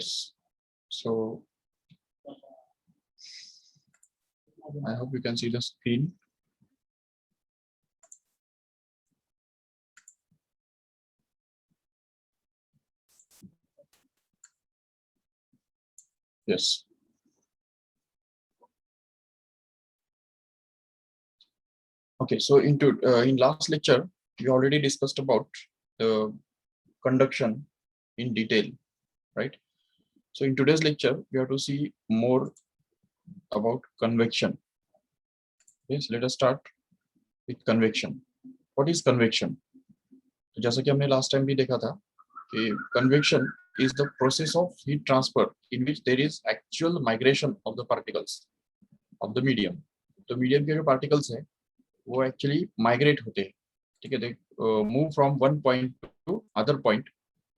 Yes. So I hope you can see the screen. Yes. Okay. So in last lecture, we already discussed about the conduction in detail, right? So in today's lecture, we have to see more about convection. Yes. Let us start with convection. What is convection? तो जैसा कि हमने last time भी देखा था कि convection is the process of heat transfer in which there is actual migration of the particles of the medium. तो medium के जो पार्टिकल्स हैं वो एक्चुअली माइग्रेट होते हैं, ठीक है, they move from one point to other point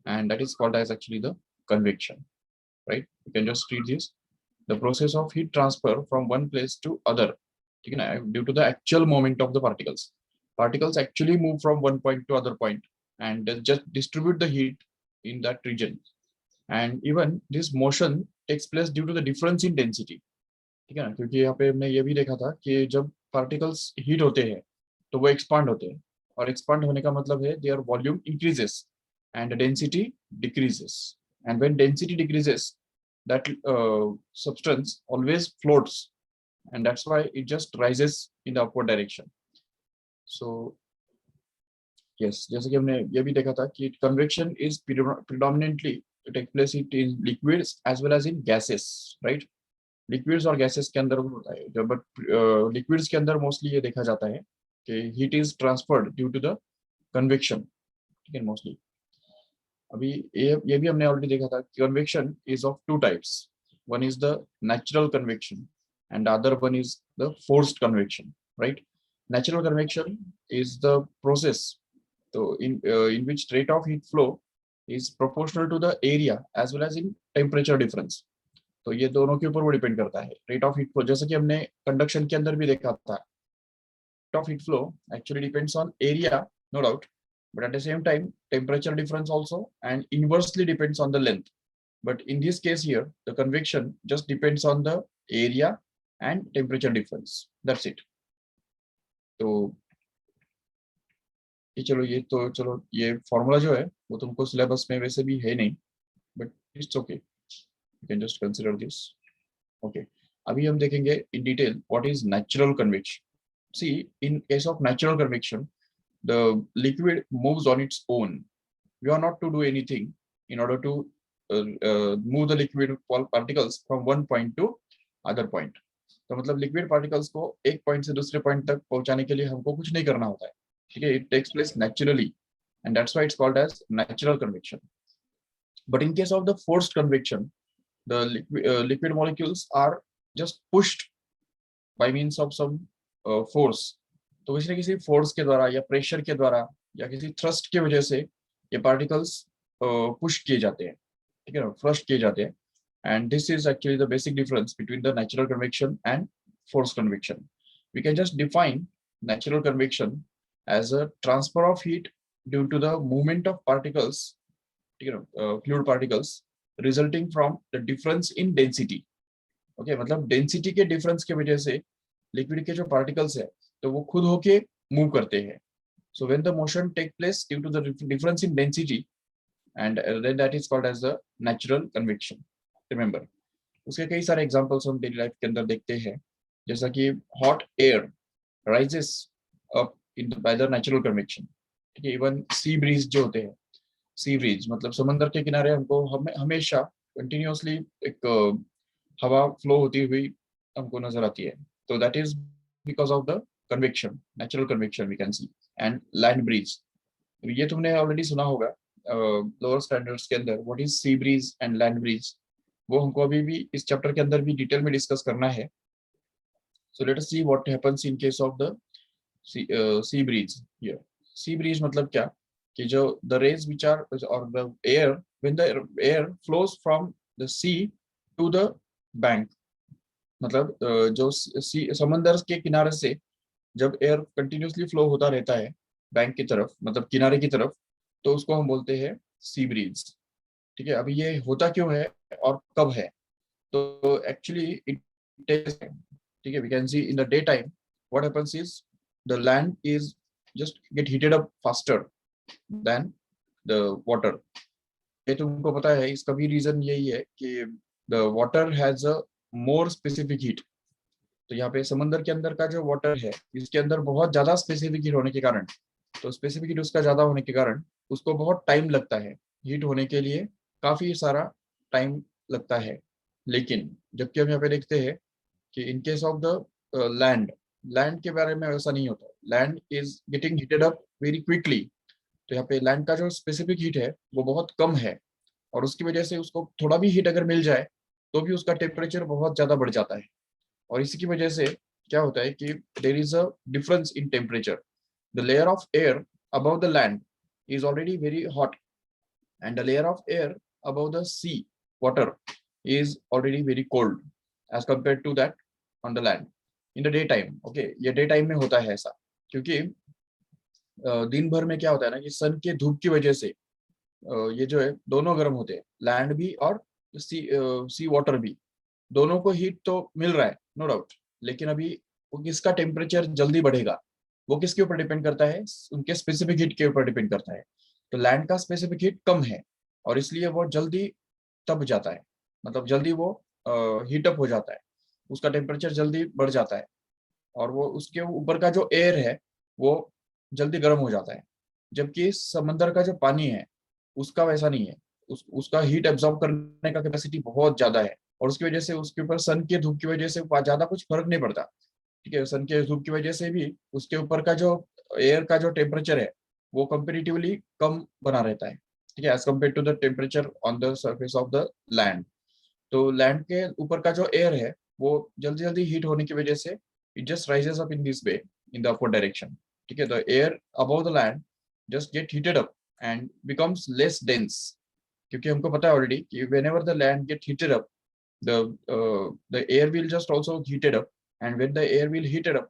and that is called as actually the convection, right? You can just read this, the process of heat transfer from one place to other, ठीक है ना, due to the actual moment of the particles actually move from one point to other point and they just distribute the heat in that region, and even this motion takes place due to the difference in density, ठीक है ना, क्योंकि यहाँ पे हमने ये भी देखा था कि जब पार्टिकल्स हीट होते हैं तो वो एक्सपांड होते हैं, और एक्सपांड होने का मतलब है there volume increases and density decreases, and when density decreases that substance always floats, and that's why it just rises in the upward direction. So yes, जैसे कि हमने ये भी देखा था कि convection is predominantly to take place in liquids as well as in gases, right? Liquids और gases के अंदर होता है जब, बट लिक्विड्स के अंदर मोस्टली ये देखा जाता है कि heat is transferred due to the convection, ठीक है, मोस्टली। अभी ये भी हमने ऑलरेडी देखा था कि convection is of two types, one is the natural convection and other one is the forced convection, right? Natural convection is the process तो in which rate of heat flow is proportional to the area as well as in temperature difference. तो ये दोनों के ऊपर वो depend करता है, rate of heat flow, जैसे कि हमने कंडक्शन के अंदर भी देखा था, rate of heat flow actually depends on area, no doubt, but at the same time temperature difference also and inversely depends on the length, but in this case here the convection just depends on the area and temperature difference, that's it. तो चलो ये formula जो है वो तुमको syllabus में वैसे भी है नहीं, but it's okay, you can just consider this, okay. अभी हम देखेंगे in detail what is natural convection. See, in case of natural convection, the liquid moves on its own. We are not to do anything in order to move the liquid particles from one point to other point. तो मतलब liquid particles को एक point से दूसरे point तक पहुंचाने के लिए हमको कुछ नहीं करना होता है, ठीक है? It takes place naturally, and that's why it's called as natural convection. But in case of the forced convection, the liquid molecules are just pushed by means of some force. तो किसी न किसी फोर्स के द्वारा या pressure के द्वारा या किसी थ्रस्ट की वजह से ये पार्टिकल्स पुश किए जाते हैं, ठीक है ना, थ्रस्ट किए जाते हैं, and this is actually the basic difference between the natural convection and force convection. We can just define natural convection as a transfer of heat due to the movement of particles, ठीक है ना, fluid particles resulting from the difference in density, okay, मतलब density के difference की वजह से liquid के जो पार्टिकल्स है तो वो खुद होके मूव करते हैं. So when the motion take place due to the difference in density, and then that is called as the natural convection. Remember, उसके कई सारे एग्जांपल्स हम डेली लाइफ के अंदर देखते हैं, जैसा कि hot air rises up in by the natural convection, ठीक है. इवन सी ब्रीज जो होते हैं, सी ब्रीज मतलब समंदर के किनारे हमको हमेशा कंटिन्यूअसली एक हवा फ्लो होती हुई हमको नजर आती है, तो that is because of the convection, natural convection we can see. And land breeze, ये तुमने ऑलरेडी सुना होगा लोअर स्टैंडर्ड्स के अंदर, what is sea breeze and land breeze, वो हमको अभी भी इस चैप्टर के अंदर भी डिटेल में डिस्कस करना है. So let us see what happens in case of the sea breeze here. Sea breeze मतलब क्या कि जो द रेज विच आर और the air, when the air flows from the sea to the bank, मतलब जो समंदर के किनारे से जब एयर कंटिन्यूअसली फ्लो होता रहता है बैंक की तरफ, मतलब किनारे की तरफ, तो उसको हम बोलते हैं सी ब्रीज. ठीक है, अभी ये होता क्यों है और कब है? तो एक्चुअली इट टेक्स, ठीक है, we can see in the day time what happens is the land is just get heated up faster than the water. ये तुमको पता है, इसका भी रीजन यही है कि the water has a more specific heat. तो यहाँ पे समंदर के अंदर का जो वाटर है, इसके अंदर बहुत ज्यादा स्पेसिफिक हीट होने के कारण, तो स्पेसिफिक हीट उसका ज्यादा होने के कारण उसको बहुत टाइम लगता है हीट होने के लिए, काफी सारा टाइम लगता है। लेकिन जबकि हम यहाँ पे देखते हैं कि इन case of the land, land के बारे में वैसा नहीं होता, land is getting heated up very quickly. तो यहाँ पे लैंड का जो स्पेसिफिक हीट है वो बहुत कम है, और उसकी वजह से उसको थोड़ा भी हीट अगर मिल जाए तो भी उसका टेम्परेचर बहुत ज्यादा बढ़ जाता है। और इसी की वजह से क्या होता है कि there is a difference in temperature. The layer of air above the land is already very hot, and the layer of air above the sea water is already very cold as compared to that on the land in the daytime। okay, ये day time में होता है ऐसा, क्योंकि दिन भर में क्या होता है ना कि सन के धूप की वजह से ये जो है दोनों गर्म होते हैं, लैंड भी और सी वाटर भी, दोनों को हीट तो मिल रहा है नो डाउट। लेकिन अभी वो किसका टेम्परेचर जल्दी बढ़ेगा, वो किसके ऊपर डिपेंड करता है? उनके स्पेसिफिक हीट के ऊपर डिपेंड करता है। तो लैंड का स्पेसिफिक हीट कम है, और इसलिए वो जल्दी तप जाता है, मतलब जल्दी वो हीट अप हो जाता है, उसका टेम्परेचर जल्दी बढ़ जाता है, और वो उसके ऊपर का जो एयर है वो जल्दी गर्म हो जाता है। जबकि समंदर का जो पानी है उसका वैसा नहीं है, उसका हीट एब्जॉर्ब करने का कैपेसिटी बहुत ज्यादा है, और उसकी वजह से उसके ऊपर सन के धूप की वजह से ज्यादा कुछ फर्क नहीं पड़ता। ठीक है, सन के धूप की वजह से भी उसके ऊपर का जो एयर का जो टेम्परेचर है वो कंपेरेटिवली कम बना रहता है, ठीक है, as compare to the temperature on the surface of the land. तो लैंड के ऊपर का जो एयर है वो जल्दी जल्दी हीट होने की वजह से it just rises up in this way in the upward direction. ठीक है, the air above the land just get heated up and becomes less dense, क्योंकि हमको पता है ऑलरेडी कि when ever the land gate heated up the air will just also heated up, and when the air will heated up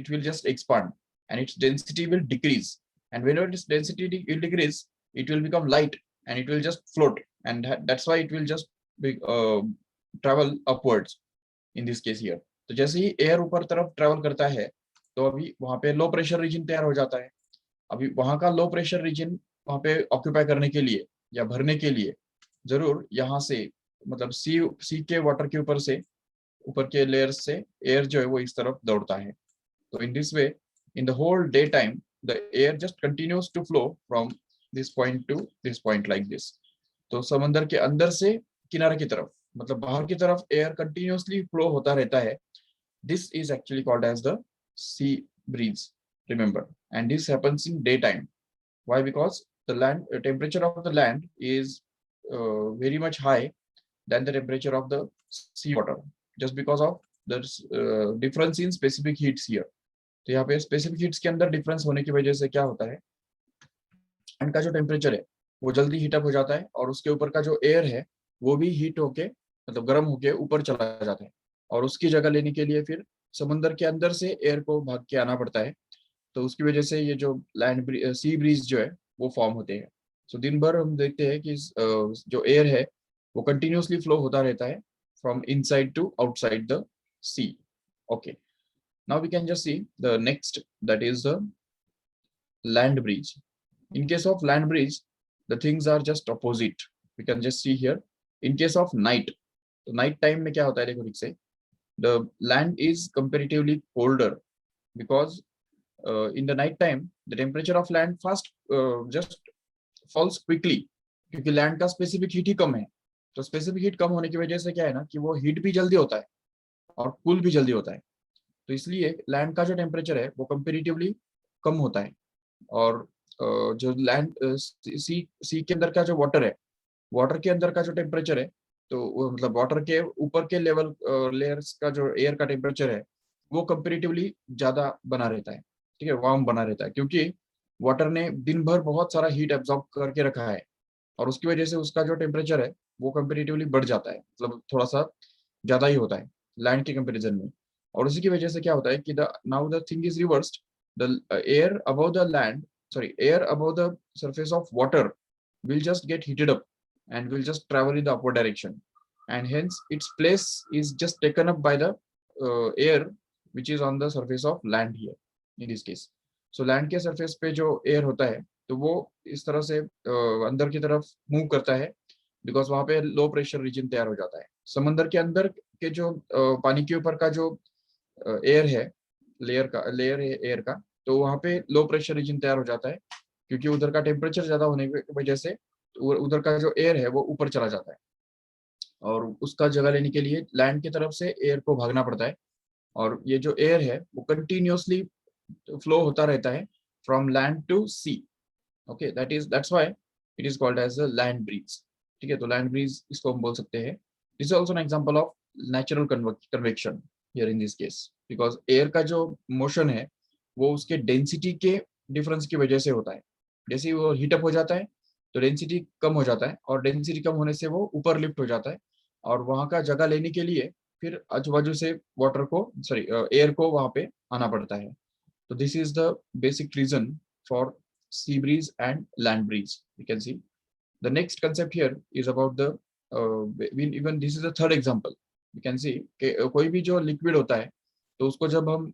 it will just expand and its density will decrease, and whenever its density will decrease it will become light and it will just float, and that's why it will just travel upwards in this case here। तो जैसे ही air ऊपर तरफ travel करता है तो अभी वहां पे लो प्रेशर रीजन तैयार हो जाता है। अभी वहां का लो प्रेशर रीजन वहां पे ऑक्यूपाई करने के लिए या भरने के लिए जरूर यहाँ से, मतलब सी के वाटर के ऊपर से, ऊपर के लेयर से एयर जो है वो इस तरफ दौड़ता है। तो in this way in the whole day time the air just continues to flow from this point to this point like this. तो समंदर के अंदर से किनारे की तरफ, मतलब बाहर की तरफ एयर कंटिन्यूसली फ्लो होता रहता है। This is actually called as the sea breeze, remember, and this happens in day time. Why? Because the land temperature of the land is very much high than the temperature of the sea water, just because of the difference in specific heats here। तो यहाँ पे specific heats के अंदर difference होने की वजह से क्या होता है, लैंड का जो टेम्परेचर है वो जल्दी हीट अप हो जाता है, और उसके ऊपर का जो एयर है वो भी हीट होके, मतलब गर्म होके ऊपर चला जाता है, और उसकी जगह लेने के लिए फिर समुद्र के अंदर से एयर को भाग के आना पड़ता है। तो उसकी वजह से ये जो लैंड सी ब्रीज जो है वो फॉर्म होते हैं। सो दिन भर हम देखते हैं कि जो एयर है वो कंटिन्यूसली फ्लो होता रहता है from inside to outside the sea. Okay, now we can just see the next, that is the land breeze. in case of land bridge the things are just opposite, we can just see here। in case of night, तो night time में क्या होता है देखो ठीक से, the land is comparatively colder because in the night time the temperature of land fast just falls quickly, क्योंकि land का स्पेसिफिक हीट ही कम है। तो स्पेसिफिक हीट कम होने की वजह से क्या है ना कि वो हीट भी जल्दी होता है और कूल भी जल्दी होता है। तो इसलिए लैंड का जो टेम्परेचर है वो कंपेरेटिवली कम होता है। और जो लैंड सी के अंदर का जो वाटर है, वाटर के अंदर का जो टेम्परेचर है, तो मतलब वाटर के ऊपर के लेवल लेयर्स का जो एयर का टेम्परेचर है वो कंपेरेटिवली ज्यादा बना रहता है, ठीक है, वार्म बना रहता है, क्योंकि वाटर ने दिन भर बहुत सारा हीट एब्जॉर्ब करके रखा है, और उसकी वजह से उसका जो टेम्परेचर है वो कंपेरेटिवली बढ़ जाता है, मतलब थोड़ा सा ज्यादा ही होता है लैंड के कंपेरिजन में। और उसी की वजह से क्या होता है कि the now the thing is reversed, the air above the land, sorry, air above the surface of water will just get heated up and will just travel in the upward direction, and hence its place is just taken up by the air which is on the surface of land here in this case. So land के surface पे जो air होता है तो वो इस तरह से अंदर की तरफ मूव करता है, बिकॉज वहां पे लो प्रेशर रीजन तैयार हो जाता है. समंदर के अंदर के जो पानी के ऊपर का जो एयर है, लेयर है एयर का, तो वहां पे लो प्रेशर रीजन तैयार हो जाता है, क्योंकि उधर का टेम्परेचर ज्यादा होने की वजह से उधर का जो एयर है वो ऊपर चला जाता है, और उसका जगह लेने के लिए लैंड की तरफ से एयर को भागना पड़ता है. और ये जो एयर है वो कंटिन्यूअसली फ्लो होता रहता है from land to sea. Okay, that's why it is called as a land breeze. ठीक है, तो लैंड ब्रीज इसको हम बोल सकते हैं. This is also an example of natural convection here in this case, because air का जो मोशन है वो उसके डेंसिटी के डिफरेंस की वजह से होता है. जैसे ही वो हीटअप हो जाता है तो डेंसिटी कम हो जाता है, और डेंसिटी कम होने से वो ऊपर लिफ्ट हो जाता है, और वहां का जगह लेने के लिए फिर आजू बाजू से वाटर को, सॉरी एयर को वहां पे आना पड़ता है. तो this is the basic reason for sea breeze and land breeze. You can see the next concept here is about the even this is the third example. You can see कि कोई भी जो लिक्विड होता है तो उसको जब हम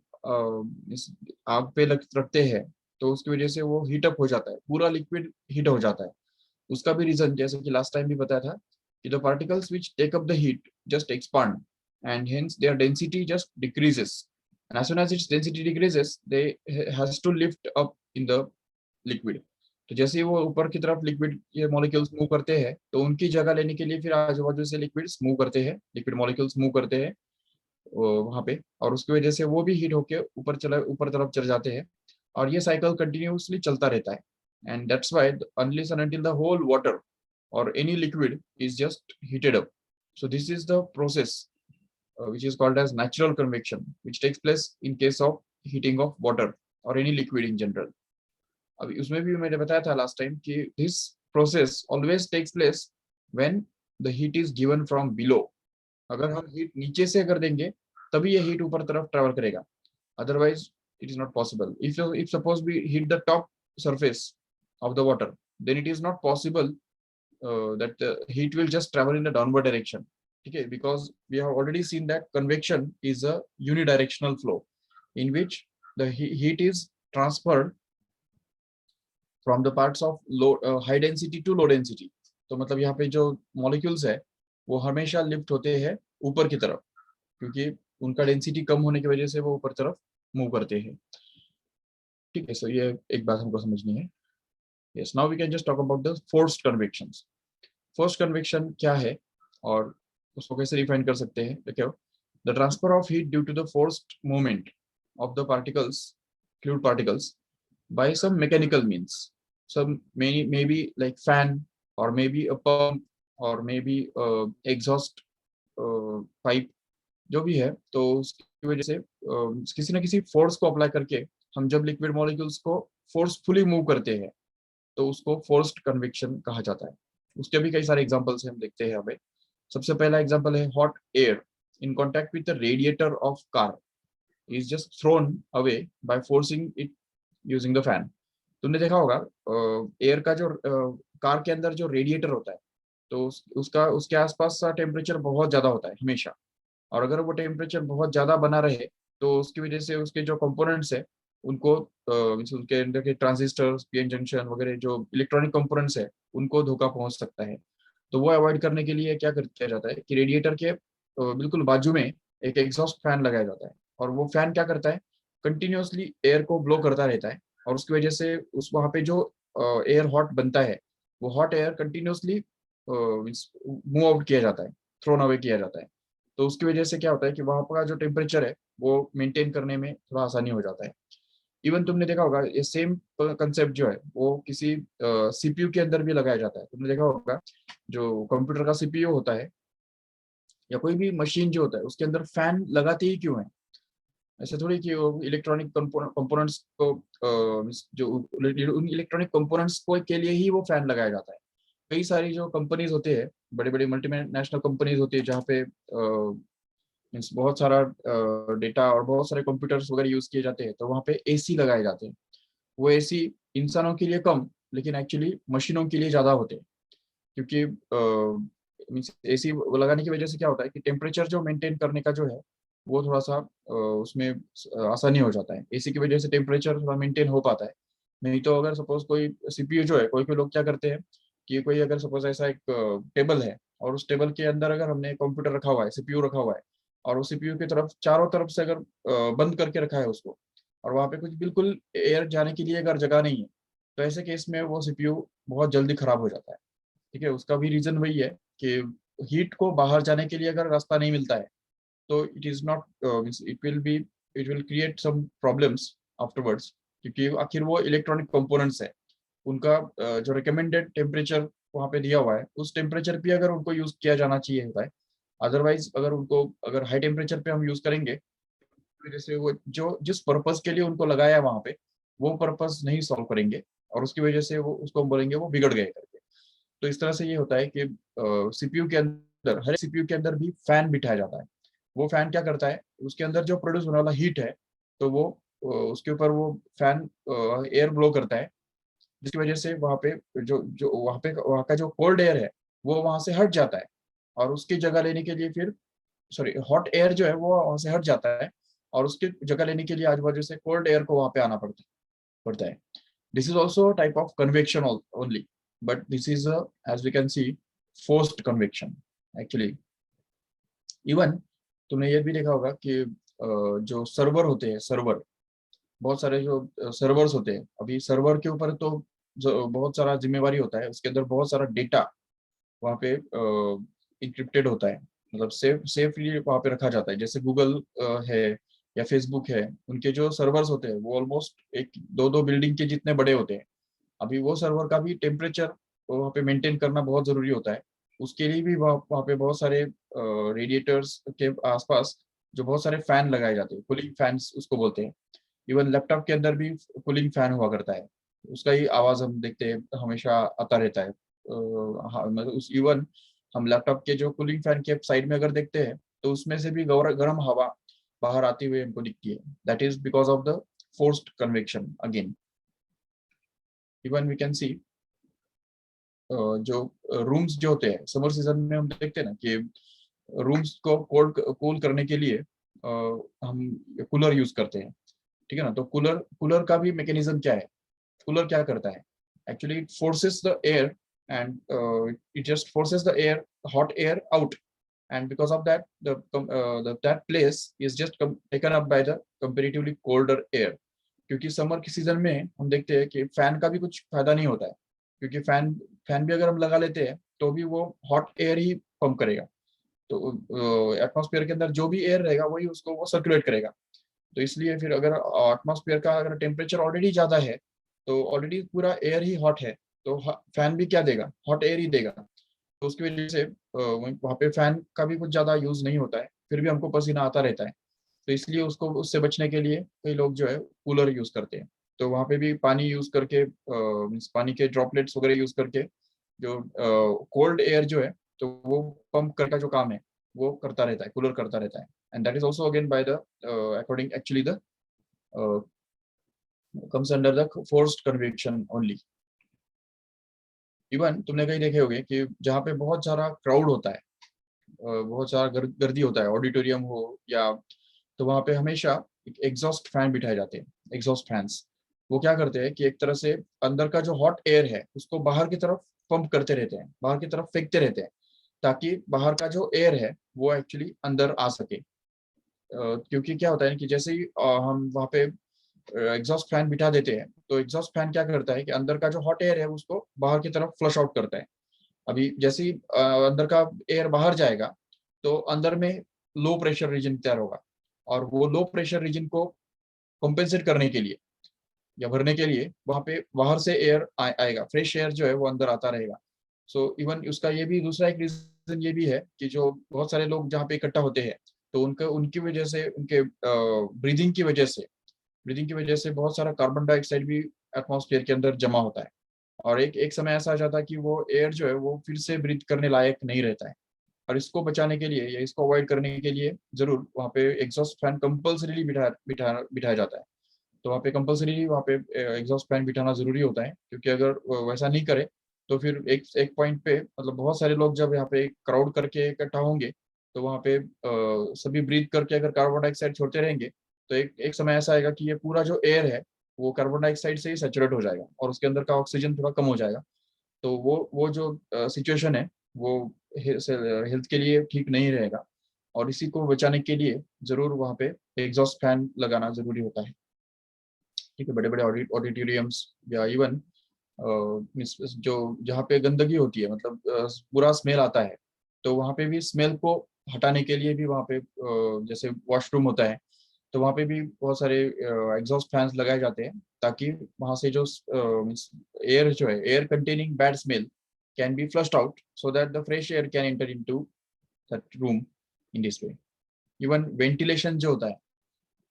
इस आग पे रखते हैं तो उसकी वजह से वो हीट अप हो जाता है, पूरा लिक्विड हीट हो जाता है. उसका भी रीजन जैसे कि लास्ट टाइम भी बताया था कि the particles which take up the heat just expand, and hence their density just decreases, and as soon as its density decreases they has to lift up in the liquid. तो जैसे ही वो ऊपर की तरफ लिक्विड ये molecules move करते हैं तो उनकी जगह लेने के लिए फिर आजू बाजू से लिक्विड्स मूव करते हैं, लिक्विड मॉलिक्यूल्स मूव करते हैं वहां पे, और उसकी वजह से वो भी हीट होके ऊपर तरफ चढ़ जाते हैं, और ये साइकिल कंटिन्यूसली चलता रहता है. And that's why unless and until the whole water or any liquid is just heated up. So this is the process which is called as natural convection, which takes place in case of heating of water or any liquid in general. अभी उसमें भी मैंने बताया था last time कि this process always takes place when the heat is given from below. अगर हम heat नीचे से कर देंगे तभी ये हीट ऊपर तरफ ट्रेवल करेगा, otherwise it is not possible. If suppose we heat the top surface of the water, then it is not possible that the heat will just travel in a downward direction. Okay, because we have already seen that convection is a unidirectional flow in which the heat is transferred from the parts of low high density to low density. तो मतलब यहाँ पे जो molecules है वो हमेशा lift होते हैं ऊपर की तरफ, क्योंकि उनका डेंसिटी कम होने की वजह से वो ऊपर तरफ मूव करते हैं. ठीक है, सो ये एक बात हमको समझनी है. Yes, now we can just talk about the forced convections. Forced convection क्या है और उसको कैसे डिफाइन कर सकते हैं? देखो, the transfer of heat due to the forced movement of the particles, fluid particles, by some mechanical means. Some maybe like fan, or maybe a pump, or maybe exhaust pipe, जो भी है. तो उसकी वजह से किसी ना किसी फोर्स को अप्लाई करके हम जब लिक्विड मॉलिक्यूल्स को फोर्सफुली मूव करते हैं तो उसको फोर्स्ड कन्वेक्शन कहा जाता है. उसके भी कई सारे एग्जांपल्स हम देखते हैं हमें. सबसे पहला एग्जांपल है hot air in contact with the radiator of car is just thrown away by forcing it using the fan. तुमने देखा होगा एयर का जो कार के अंदर जो रेडिएटर होता है तो उसके आसपास का टेम्परेचर बहुत ज्यादा होता है हमेशा, और अगर वो टेम्परेचर बहुत ज्यादा बना रहे तो उसकी वजह से उसके जो कंपोनेंट्स है उनको उनके अंदर के ट्रांजिस्टर, पीएन जंक्शन वगैरह जो इलेक्ट्रॉनिक कंपोनेंट्स है उनको धोखा पहुंच सकता है. तो वो अवॉइड करने के लिए क्या किया जाता है कि रेडिएटर के बिल्कुल बाजू में एक एग्जॉस्ट फैन लगाया जाता है, और वो फैन क्या करता है, कंटिन्यूअसली एयर को ब्लो करता रहता है, और उसकी वजह से उस वहां पे जो एयर हॉट बनता है वो hot air continuously move out किया जाता है, थ्रोन अवे किया जाता है. तो उसकी वजह से क्या होता है कि वहां का जो टेम्परेचर है वो मेंटेन करने में थोड़ा आसानी हो जाता है. इवन तुमने देखा होगा ये सेम कंसेप्ट जो है वो किसी सीपीयू के अंदर भी लगाया जाता है. तुमने देखा होगा जो कंप्यूटर का सीपीयू होता है या कोई भी मशीन जो होता है उसके अंदर फैन लगाते ही क्यों है? ऐसा थोड़ी कि इलेक्ट्रॉनिक कंपोनेंट्स को जो उन इलेक्ट्रॉनिक कंपोनेंट्स को के लिए ही वो फैन लगाया जाता है. कई सारी जो कंपनीज होते हैं, बड़े बड़े मल्टीनेशनल कंपनीज होती है जहाँ पे मीन्स बहुत सारा डेटा और बहुत सारे कंप्यूटर्स वगैरह यूज किए जाते हैं, तो वहाँ पे एसी लगाए जाते हैं. वो एसी इंसानों के लिए कम लेकिन एक्चुअली मशीनों के लिए ज्यादा होते हैं. क्योंकि मीन्स एसी लगाने की वजह से क्या होता है कि टेम्परेचर जो मेंटेन करने का जो है वो थोड़ा सा उसमें आसानी हो जाता है। एसी की वजह से टेम्परेचर थोड़ा मेंटेन हो पाता है। नहीं तो अगर सपोज कोई सीपीयू जो है, कोई कोई लोग क्या करते हैं कि कोई अगर सपोज ऐसा एक टेबल है और उस टेबल के अंदर अगर हमने कंप्यूटर रखा हुआ है, सीपीयू रखा हुआ है, और उस सीपीयू की तरफ चारों तरफ से अगर बंद करके रखा है उसको, और वहां पे कुछ बिल्कुल एयर जाने के लिए अगर जगह नहीं है, तो ऐसे केस में वो सीपीयू बहुत जल्दी खराब हो जाता है। ठीक है, उसका भी रीजन वही है कि हीट को बाहर जाने के लिए अगर रास्ता नहीं मिलता है, तो it is not it will create some problems afterwards, क्योंकि आखिर वो इलेक्ट्रॉनिक कंपोनेंट्स है। उनका जो रिकमेंडेड टेम्परेचर वहाँ पे दिया हुआ है, उस टेम्परेचर पे अगर उनको यूज किया जाना चाहिए होता है। अदरवाइज अगर उनको अगर हाई टेम्परेचर पे हम यूज करेंगे, वजह से वो जो जिस पर्पस के लिए उनको लगाया है वहां पे, वो पर्पस नहीं सॉल्व करेंगे, और उसकी वजह से वो उसको हम बोलेंगे वो बिगड़ गए करके। तो इस तरह से ये होता है कि सीपीयू के अंदर, हर सीपीयू के अंदर भी फैन बिठाया जाता है। वो फैन क्या करता है, उसके अंदर जो प्रोड्यूस होने वाला हीट है, तो वो उसके ऊपर वो फैन एयर ब्लो करता है, जिसकी वजह से वहाँ पे जो जो वहाँ का जो कोल्ड एयर है वो वहां से हट जाता है, और उसकी जगह लेने के लिए फिर, सॉरी, हॉट एयर जो है वो वहां से हट जाता है, और उसकी जगह लेने के लिए आजू बाजू से कोल्ड एयर को वहां पे आना पड़ता है। This is also type of convection only, but this is as we can see forced convection actually. Even तुमने ये भी देखा होगा कि जो सर्वर होते हैं, सर्वर, बहुत सारे जो सर्वर्स होते हैं, अभी सर्वर के ऊपर तो जो बहुत सारा जिम्मेवारी होता है, उसके अंदर बहुत सारा डेटा वहाँ पे इंक्रिप्टेड होता है, मतलब सेफली वहाँ पे रखा जाता है। जैसे गूगल है या फेसबुक है, उनके जो सर्वर्स होते हैं वो ऑलमोस्ट एक दो दो बिल्डिंग के जितने बड़े होते हैं। अभी वो सर्वर का भी टेम्परेचर वहाँ पे मेंटेन करना बहुत जरूरी होता है। उसके लिए भी वहाँ पे बहुत सारे रेडिएटर्स के आसपास जो बहुत सारे फैन लगाए जाते हैं, कूलिंग फैंस उसको बोलते हैं। इवन लैपटॉप के अंदर भी कूलिंग फैन हुआ करता है, उसका ही आवाज हम देखते हैं हमेशा आता रहता है। हाँ, मतलब उस इवन हम लैपटॉप के जो कूलिंग फैन के साइड में अगर देखते हैं, तो उसमें से भी गर्म हवा बाहर आती हुई हमको दिखती है। That is because of the forced convection again. Even we can see जो रूम्स जो होते हैं समर सीजन में, हम देखते हैं ना कि रूम्स को कोल्ड कूल करने के लिए हम कूलर यूज करते हैं। ठीक है ना, तो कूलर कूलर का भी मैकेनिज्म क्या है, कूलर क्या करता है, actually it forces the air, and it just forces the air, hot air out, and because of that that place is just taken up by the comparatively colder air। क्योंकि summer के season में हम देखते हैं कि fan का भी कुछ फायदा नहीं होता है, क्योंकि फैन फैन भी अगर हम लगा लेते हैं तो भी वो हॉट एयर ही पंप करेगा। तो एटमॉस्फेयर के अंदर जो भी एयर रहेगा वही उसको वो सर्कुलेट करेगा। तो इसलिए फिर अगर एटमॉस्फेयर का अगर टेम्परेचर ऑलरेडी ज्यादा है, तो ऑलरेडी पूरा एयर ही हॉट है, तो फैन भी क्या देगा, हॉट एयर ही देगा। तो उसकी वजह से वहाँ पे फैन का भी कुछ ज्यादा यूज नहीं होता है, फिर भी हमको पसीना आता रहता है। तो इसलिए उसको उससे बचने के लिए कई लोग जो है कूलर यूज करते हैं। तो वहाँ पे भी पानी यूज करके, मीन्स पानी के ड्रॉपलेट्स वगैरह यूज करके जो कोल्ड एयर जो है, तो वो पंप करने का जो काम है वो करता रहता है, कूलर करता रहता है। And that is also again by the according actually the comes under the forced convection only। Even तुमने कहीं देखे होंगे कि जहाँ पे बहुत सारा क्राउड होता है, बहुत सारा गर्दी होता है, ऑडिटोरियम हो या, तो वहाँ पे हमेशा एक एग्जॉस्ट फैन बिठाए जाते हैं, एग्जॉस्ट फैंस। वो क्या करते हैं कि एक तरह से अंदर का जो हॉट एयर है उसको बाहर की तरफ पंप करते रहते हैं, बाहर की तरफ फेंकते रहते हैं, ताकि बाहर का जो एयर है वो एक्चुअली अंदर आ सके। क्योंकि क्या होता है कि जैसे ही हम वहाँ पे एग्जॉस्ट फैन बिठा देते हैं, तो एग्जॉस्ट फैन क्या करता है कि अंदर का जो हॉट एयर है उसको बाहर की तरफ फ्लश आउट करता है। अभी जैसे ही अंदर का एयर बाहर जाएगा, तो अंदर में लो प्रेशर रीजन तैयार होगा, और वो लो प्रेशर रीजन को कॉम्पेंसेट करने के लिए या भरने के लिए वहां पे बाहर से एयर आएगा, फ्रेश एयर जो है वो अंदर आता रहेगा। सो इवन उसका ये भी दूसरा एक रीजन ये भी है कि जो बहुत सारे लोग जहाँ पे इकट्ठा होते हैं, तो उनका उनकी वजह से, उनके ब्रीदिंग की वजह से बहुत सारा कार्बन डाइऑक्साइड भी एटमॉस्फेयर के अंदर जमा होता है। और एक समय ऐसा आ जाता है कि वो एयर जो है वो फिर से ब्रीथ करने लायक नहीं रहता है। और इसको बचाने के लिए या इसको अवॉइड करने के लिए जरूर वहाँ पे एग्जॉस्ट फैन कंपल्सरीली बिठाया जाता है। तो वहाँ पे कंपल्सरी वहाँ पे एग्जॉस्ट फैन बिठाना जरूरी होता है, क्योंकि अगर वैसा नहीं करे तो फिर एक एक पॉइंट पे मतलब बहुत सारे लोग जब यहाँ पे क्राउड करके इकट्ठा होंगे, तो वहाँ पे सभी ब्रीथ करके अगर कार्बन डाइऑक्साइड छोड़ते रहेंगे, तो एक एक समय ऐसा आएगा कि ये पूरा जो एयर है वो कार्बन डाइऑक्साइड से ही सैचुरेट हो जाएगा और उसके अंदर का ऑक्सीजन थोड़ा कम हो जाएगा। तो वो जो सिचुएशन है वो हेल्थ के लिए ठीक नहीं रहेगा, और इसी को बचाने के लिए जरूर वहाँ पे एग्जॉस्ट फैन लगाना जरूरी होता है। ठीक है, बड़े बड़े ऑडिटोरियम्स या इवन जो जहाँ पे गंदगी होती है, मतलब बुरा स्मेल आता है, तो वहाँ पे भी स्मेल को हटाने के लिए भी वहाँ पे जैसे वॉशरूम होता है, तो वहाँ पे भी बहुत सारे एग्जॉस्ट फैंस लगाए जाते हैं, ताकि वहाँ से जो एयर जो है, air containing bad smell can be flushed out, so that the fresh air can enter into that room in this way. Even ventilation जो होता है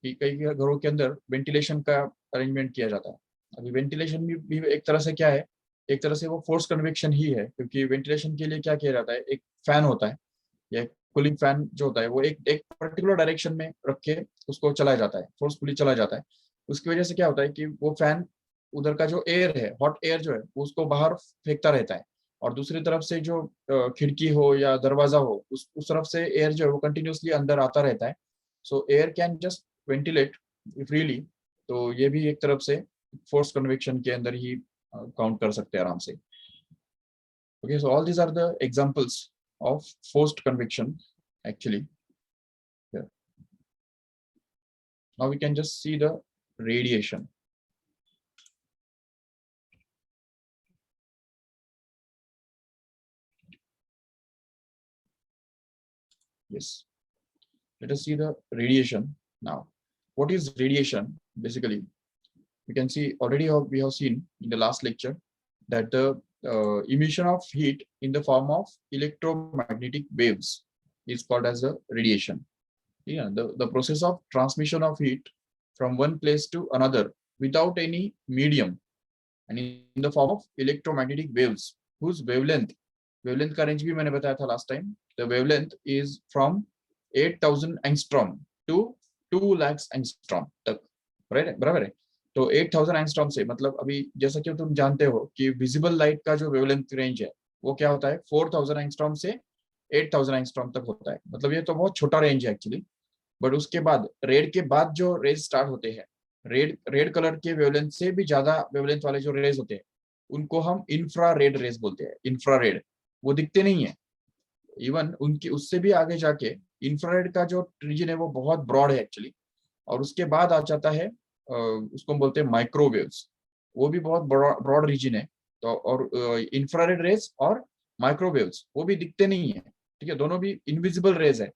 कि कई घरों के अंदर वेंटिलेशन का अरेंजमेंट किया जाता है। अभी वेंटिलेशन भी एक तरह से क्या है, एक तरह से वो फोर्स कन्वेक्शन ही है, क्योंकि वेंटिलेशन के लिए क्या किया जाता है, एक फैन होता है या कूलिंग फैन जो होता है वो एक एक पर्टिकुलर डायरेक्शन में रख के उसको चलाया जाता है, फोर्सफुली चलाया जाता है। उसकी वजह से क्या होता है कि वो फैन उधर का जो एयर है, हॉट एयर जो है, वो उसको बाहर फेंकता रहता है, और दूसरी तरफ से जो खिड़की हो या दरवाजा हो, उस तरफ से एयर जो है वो कंटिन्यूसली अंदर आता रहता है, सो air can just ventilate freely. तो ये भी एक तरफ से फोर्स कन्वेक्शन के अंदर ही काउंट कर सकते हैं आराम से। Okay, so all these are the examples of forced convection actually. Yeah. Now we can just see the radiation. Yes, let us see the radiation now. What is radiation? Basically, we can see already we have seen in the last lecture that the emission of heat in the form of electromagnetic waves is called as a radiation. Yeah, the process of transmission of heat from one place to another without any medium and in the form of electromagnetic waves whose wavelength का range भी मैंने बताया था last time, the wavelength is from 8000 angstrom to 2 lakhs angstrom तक, right, बराबर है। तो 8000 angstrom से मतलब अभी जैसा कि तुम जानते हो कि विजिबल लाइट का जो वेवलेंथ रेंज है वो क्या होता है, 4000 एंगस्ट्रॉम से 8000 एंगस्ट्रॉम तक होता है। मतलब ये तो बहुत छोटा रेंज है एक्चुअली। बट उसके बाद रेड के बाद जो रेज स्टार्ट होते हैं, रेड रेड कलर के वेवलेंथ से भी ज्यादा वेवलेंथ वाले जो रेज होते हैं, उनको हम इंफ्रा रेड रेज बोलते हैं। इंफ्रा रेड वो दिखते नहीं है, इवन उनकी उससे भी आगे जाके इंफ्रारेड का जो रीजन है वो बहुत ब्रॉड है एक्चुअली। और उसके बाद आ जाता है उसको हम बोलते हैं माइक्रोवेव्स, वो भी बहुत ब्रॉड रीजन है। तो और इंफ्रारेड रेज और माइक्रोवेव्स वो भी दिखते नहीं है, ठीक है, दोनों भी इनविजिबल रेज है।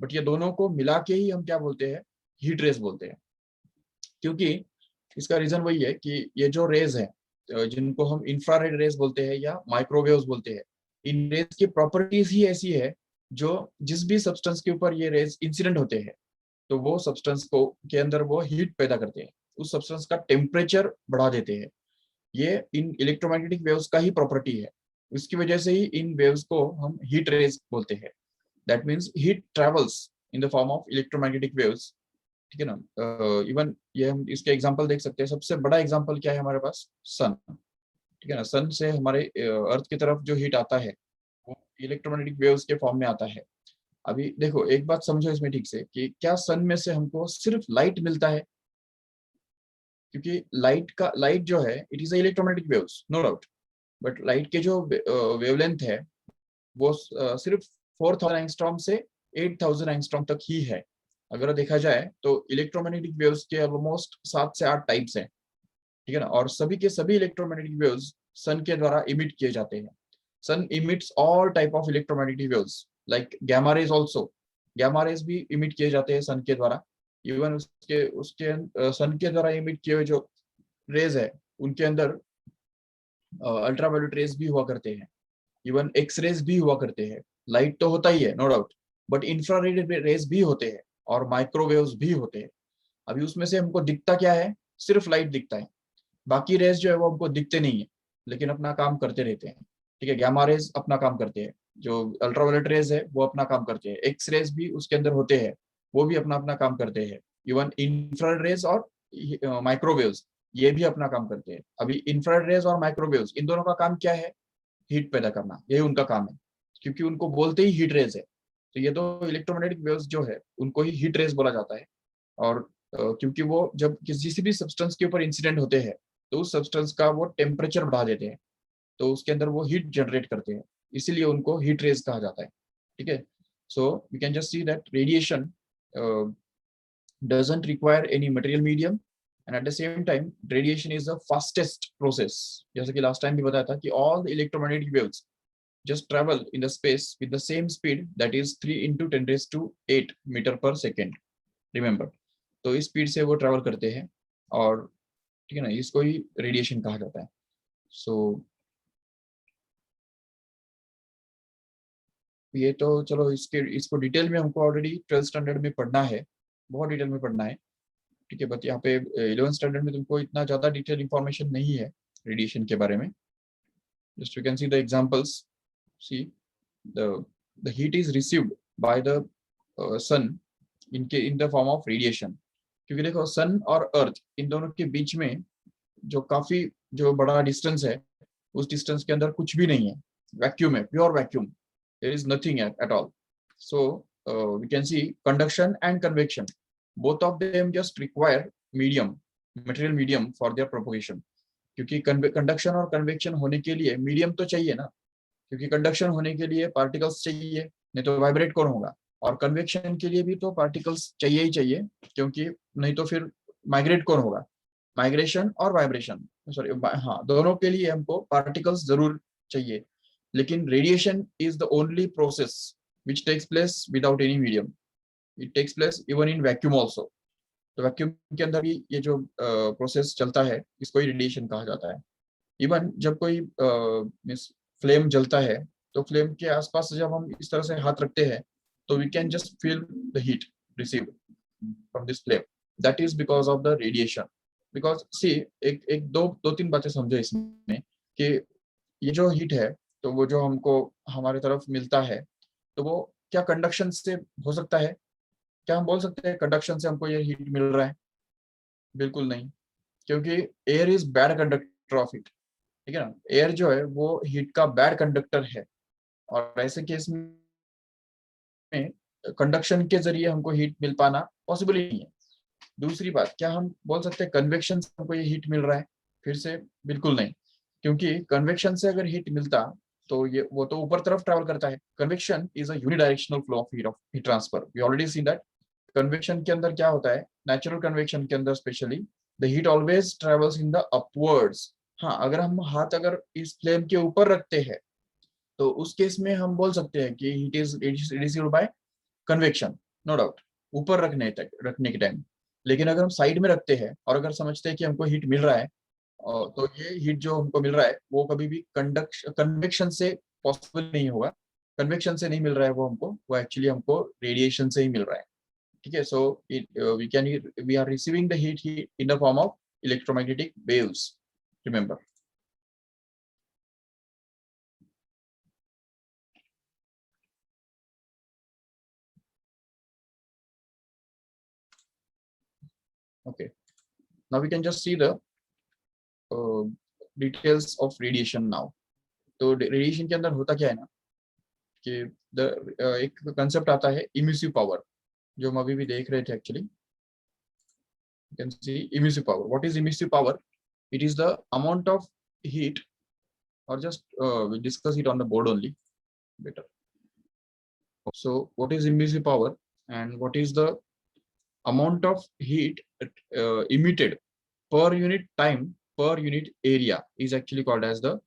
बट ये दोनों को मिला के ही हम क्या बोलते हैं, हीट रेज बोलते हैं। क्योंकि इसका रीजन वही है कि ये जो रेज है जिनको हम इंफ्रारेड रेज बोलते हैं या माइक्रोवेव्स बोलते हैं, इन रेज की प्रॉपर्टीज ही ऐसी है जो जिस भी सब्सटेंस के ऊपर ये रेज इंसिडेंट होते हैं, तो वो सब्सटेंस को के अंदर वो हीट पैदा करते हैं, उस सब्सटेंस का टेम्परेचर बढ़ा देते हैं। ये इन इलेक्ट्रोमैग्नेटिक वेव्स का ही प्रॉपर्टी है। उसकी वजह से ही इन वेव्स को हम हीट रेज बोलते हैं। That means heat travels in the form of electromagnetic waves, ठीक है ना। इवन ये हम इसके एग्जांपल देख सकते हैं। सबसे बड़ा एग्जांपल क्या है हमारे पास, सन, ठीक है ना। सन से हमारे अर्थ की तरफ जो हीट आता है वो इलेक्ट्रोमैग्नेटिक वेव्स के फॉर्म में आता है। अभी देखो एक बात समझो इसमें ठीक से कि क्या सन में से हमको सिर्फ लाइट मिलता है, क्योंकि लाइट जो है it is electromagnetic waves no doubt, but light के जो वेवलेंथ है वो सिर्फ 4000 एंगस्ट्रॉम से 8000 एंगस्ट्रॉम तक ही है। अगर देखा जाए तो इलेक्ट्रोमैग्नेटिक वेव्स के ऑलमोस्ट 7 से 8 टाइप्स हैं, ठीक है ना। और सभी के सभी इलेक्ट्रोमैग्नेटिक वेव्स सन के द्वारा इमिट किए जाते हैं। Sun emits all type of electromagnetic waves like gamma rays also. Gamma rays भी इमिट किए जाते हैं सन के द्वारा। इवन उसके उसके सन के द्वारा इमिट किए हुए जो रेज है उनके अंदर अल्ट्रावायलेट रेज भी हुआ करते हैं, इवन एक्स रेज भी हुआ करते हैं। लाइट तो होता ही है no doubt, but infrared rays भी होते हैं और माइक्रोवेव्स भी होते हैं। अभी उसमें से हमको दिखता क्या है, सिर्फ लाइट दिखता है, बाकी रेज जो है वो हमको दिखते नहीं है, लेकिन अपना काम करते रहते हैं, ठीक है। गामा रेज अपना काम करते हैं, जो अल्ट्रावायलेट रेज है वो अपना काम करते हैं, एक्स रेज भी उसके अंदर होते हैं, वो भी अपना अपना काम करते हैं। इवन इंफ्रारेड रेज और माइक्रोवेव्स ये भी अपना काम करते हैं। अभी इंफ्रारेड रेज और माइक्रोवेव्स इन दोनों का काम क्या है, हीट पैदा करना, यही उनका काम है, क्योंकि उनको बोलते ही हीट रेज है। तो ये तो इलेक्ट्रोमैग्नेटिक वेव्स जो है उनको ही हीट रेज बोला जाता है। और क्योंकि वो जब किसी भी सब्सटेंस के ऊपर इंसिडेंट होते हैं तो उस सब्सटेंस का वो टेम्परेचर बढ़ा देते हैं, तो उसके अंदर वो हीट जनरेट करते हैं, इसीलिए उनको हीट रेज कहा जाता है। ठीक है, so we can just see that radiation doesn't require any material medium, and at the same time radiation is the fastest process, जैसे कि लास्ट टाइम भी बताया था कि all the electromagnetic waves just travel in the space with the same speed, that is 3 into 10 raised to 8 meter per second, remember। तो इस speed से वो ट्रेवल करते हैं, और ठीक है ना, इसको ही रेडिएशन कहा जाता है। सो ये तो चलो, इसको डिटेल में हमको ऑलरेडी 12th स्टैंडर्ड में पढ़ना है, बहुत डिटेल में पढ़ना है। ठीक है, बट यहाँ पे 11th स्टैंडर्ड में तुमको इतना ज्यादा डिटेल इंफॉर्मेशन नहीं है रेडिएशन के बारे में। Just you can see the examples. See the heat is received by the sun in the form of radiation. क्योंकि देखो सन और अर्थ इन दोनों के बीच में जो काफी जो बड़ा डिस्टेंस है, उस डिस्टेंस के अंदर कुछ भी नहीं है, वैक्यूम है, pure vacuum, there is nothing at all. So we can see conduction and convection, both of them just require medium, material medium for their propagation। क्योंकि कंडक्शन और कन्वेक्शन होने के लिए मीडियम तो चाहिए ना, क्योंकि कंडक्शन होने के लिए पार्टिकल्स चाहिए, नहीं तो वाइब्रेट कौन होगा, और कन्वेक्शन के लिए भी तो पार्टिकल्स चाहिए ही चाहिए, क्योंकि नहीं तो फिर माइग्रेट कौन होगा, माइग्रेशन और वाइब्रेशन, सॉरी हाँ, दोनों के लिए हमको पार्टिकल्स जरूर चाहिए। लेकिन radiation is the only process which takes place without any medium, it takes place even in vacuum also. तो वैक्यूम के अंदर भी ये जो प्रोसेस चलता है, इसको ही रेडिएशन कहा जाता है। इवन जब कोई फ्लेम जलता है, तो फ्लेम के आसपास जब हम इस तरह से हाथ रखते हैं, तो we can just feel the heat received from this flame, that is because of the radiation. Because see, एक दो तीन बातें समझो इसमें, कि ये जो हीट है, तो वो जो हमको हमारे तरफ मिलता है, तो वो क्या कंडक्शन से हो सकता है? क्या हम बोल सकते हैं कंडक्शन से हमको ये हीट मिल रहा है? बिल्कुल नहीं, क्योंकि air is bad conductor of heat. ठीक है ना, एयर जो है वो हीट का बैड कंडक्टर है, और ऐसे केस में कंडक्शन के जरिए हमको हीट मिल पाना पॉसिबल ही नहीं है। दूसरी बात, क्या हम बोल सकते हैं कन्वेक्शन से हमको ये हीट मिल रहा है? फिर से बिल्कुल नहीं, क्योंकि कन्वेक्शन से अगर हीट मिलता तो ये वो तो ऊपर तरफ ट्रैवल करता है। Convection is a unidirectional flow of heat transfer, we already seen that. Convection के अंदर क्या होता है, नेचुरल कन्वेक्शन के अंदर specially the heat always travels in the upwards. हाँ, अगर हम हाथ अगर इस फ्लेम के ऊपर रखते हैं, तो उस केस में हम बोल सकते हैं कि heat is received by convection, no doubt, ऊपर रखने के टाइम। लेकिन अगर हम साइड में रखते हैं और अगर समझते हैं कि हमको हीट मिल रहा है, तो ये हीट जो हमको मिल रहा है वो कभी भी कन्वेक्शन से पॉसिबल नहीं होगा। कन्वेक्शन से नहीं मिल रहा है वो हमको, वो एक्चुअली हमको रेडिएशन से ही मिल रहा है। ठीक है, so we are receiving the heat in the form of electromagnetic waves, remember. Okay, now we can just see the details of radiation now. तो रेडिएशन के अंदर होता क्या है ना, कि एक कंसेप्ट आता है इमिसिव पावर, जो हम अभी भी देख रहे थे actually. You can see emissive power. What is emissive power? It is the amount of heat, or just we discuss it on the board only better. So what is emissive power, and what is the amount of heat emitted per unit time per unit area is actually called as the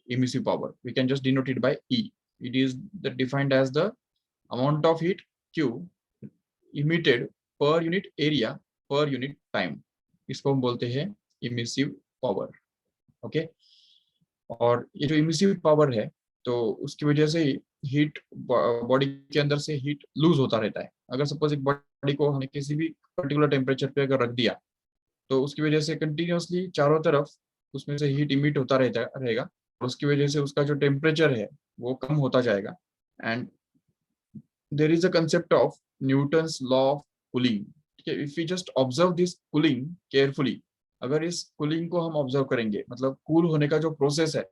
emissive power. We can just denote it by E. It is defined as the amount of heat Q emitted per unit area per unit time. इसको हम बोलते हैं emissive power. Okay, और ये जो emissive power है, तो उसकी वजह से हीट बॉडी के अंदर से हीट लूज होता रहता है। अगर सपोज एक बॉडी को हमने किसी भी पर्टिकुलर टेम्परेचर पे अगर रख दिया, तो उसकी वजह से कंटिन्यूअसली चारों तरफ उसमें से हीट इमिट होता रहेगा, और उसकी वजह से उसका जो टेम्परेचर है वो कम होता जाएगा। And there is a concept of Newton's law of cooling. If you just observe this cooling carefully, अगर इस कूलिंग को हम ऑब्जर्व करेंगे, मतलब कूल होने का जो प्रोसेस है,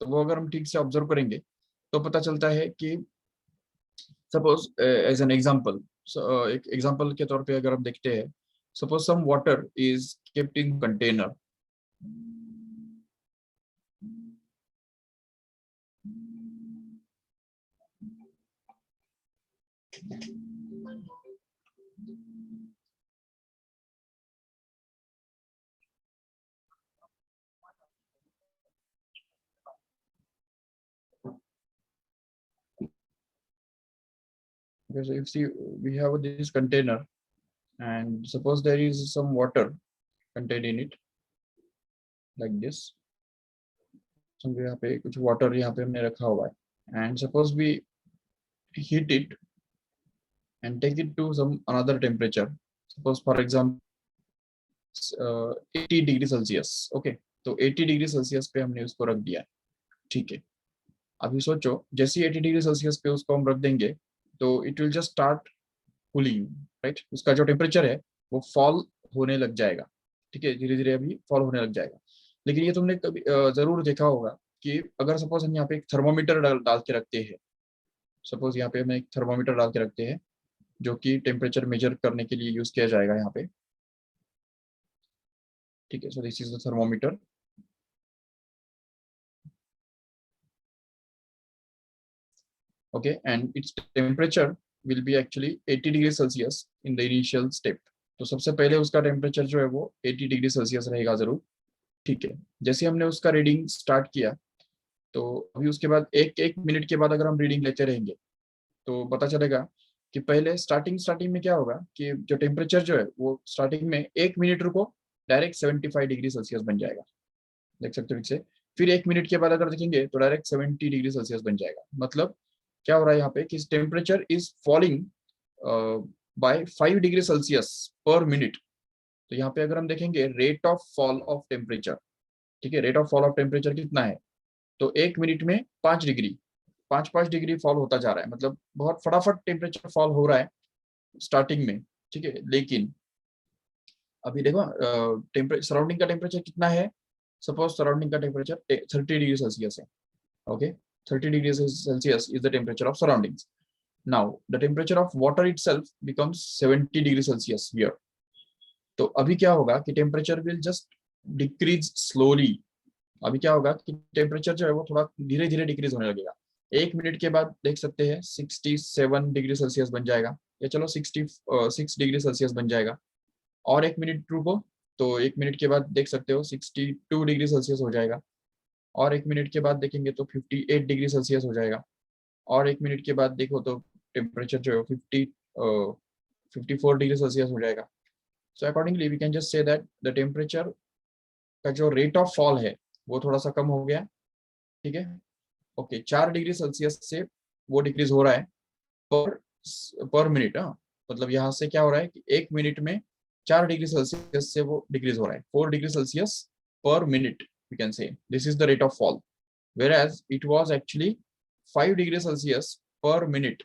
तो वो अगर हम ठीक से ऑब्जर्व करेंगे तो पता चलता है कि सपोज एज एन एग्जांपल, एक एग्जांपल के तौर पे अगर हम देखते हैं, suppose some water is kept in container, because if see we have this container and suppose there is some water contained in it like this, समझो यहाँ पे कुछ वाटर यहाँ पे हमने रखा हुआ है and suppose we heat it and take it to some another temperature, suppose for example 80 degree Celsius, okay. तो 80 डिग्री सेल्सियस पे हमने उसको रख दिया, ठीक है। अभी सोचो जैसे 80 डिग्री सेल्सियस पे उसको हम रख देंगे तो it will just start cooling, right. उसका जो टेम्परेचर है वो फॉल होने लग जाएगा, ठीक है, धीरे धीरे अभी फॉल होने लग जाएगा। लेकिन ये तुमने कभी जरूर देखा होगा कि अगर सपोज हम यहाँ पे एक थर्मोमीटर डाल के रखते हैं, सपोज यहाँ पे हम एक थर्मोमीटर डाल के रखते हैं जो कि टेम्परेचर मेजर करने के लिए यूज किया जाएगा यहाँ पे, ठीक है। So this is the thermometer, okay, and its temperature will be actually 80 degree Celsius in the initial step। तो सबसे पहले उसका टेम्परेचर जो है वो 80 डिग्री सेल्सियस रहेगा जरूर, ठीक है। जैसे हमने उसका रीडिंग स्टार्ट किया तो अभी उसके बाद एक एक मिनट के बाद अगर हम रीडिंग लेते रहेंगे तो पता चलेगा कि पहले स्टार्टिंग में क्या होगा कि जो टेम्परेचर जो है वो स्टार्टिंग में एक मिनट रुको डायरेक्ट 75 डिग्री सेल्सियस बन जाएगा, देख सकते हो ठीक से। फिर एक मिनट के बाद अगर देखेंगे तो डायरेक्ट 70 डिग्री सेल्सियस बन जाएगा। मतलब क्या हो रहा है यहाँ पे कि temperature is falling by 5 degree Celsius per minute. तो यहाँ पे अगर हम देखेंगे rate of fall of temperature, ठीक है, rate of fall of temperature कितना है, तो एक मिनट में 5 डिग्री, 5 डिग्री फॉल होता जा रहा है। मतलब बहुत फटाफट टेम्परेचर फॉल हो रहा है स्टार्टिंग में, ठीक है। लेकिन अभी देखो सराउंडिंग का टेम्परेचर कितना है, सपोज सराउंडिंग का टेम्परेचर 30 डिग्री सेल्सियस है, okay, 30 degrees Celsius is the temperature of surroundings. Now the temperature of water itself becomes 70 degrees Celsius here। तो अभी क्या होगा कि temperature will just decrease slowly. अभी क्या होगा कि टेम्परेचर जो है वो थोड़ा धीरे धीरे डिक्रीज होने लगेगा। एक मिनट के बाद देख सकते हैं 67 डिग्री सेल्सियस बन जाएगा, या चलो 66 डिग्री सेल्सियस बन जाएगा। और एक मिनट रुको तो एक मिनट के बाद देख सकते हो 62 डिग्री सेल्सियस हो जाएगा। और एक मिनट के बाद देखेंगे तो 58 डिग्री सेल्सियस हो जाएगा। और एक मिनट के बाद देखो तो टेम्परेचर जो है 54 डिग्री सेल्सियस हो जाएगा। So accordingly we can just say that the temperature का जो रेट ऑफ फॉल है वो थोड़ा सा कम हो गया, ठीक है। ओके, 4 डिग्री सेल्सियस से वो डिक्रीज हो रहा है पर पर मिनट। हाँ, मतलब यहाँ से क्या हो रहा है कि एक मिनट में 4 डिग्री सेल्सियस से वो डिक्रीज हो रहा है, 4 degree Celsius per minute, we can say this is the rate of fall, whereas it was actually 5 degrees Celsius per minute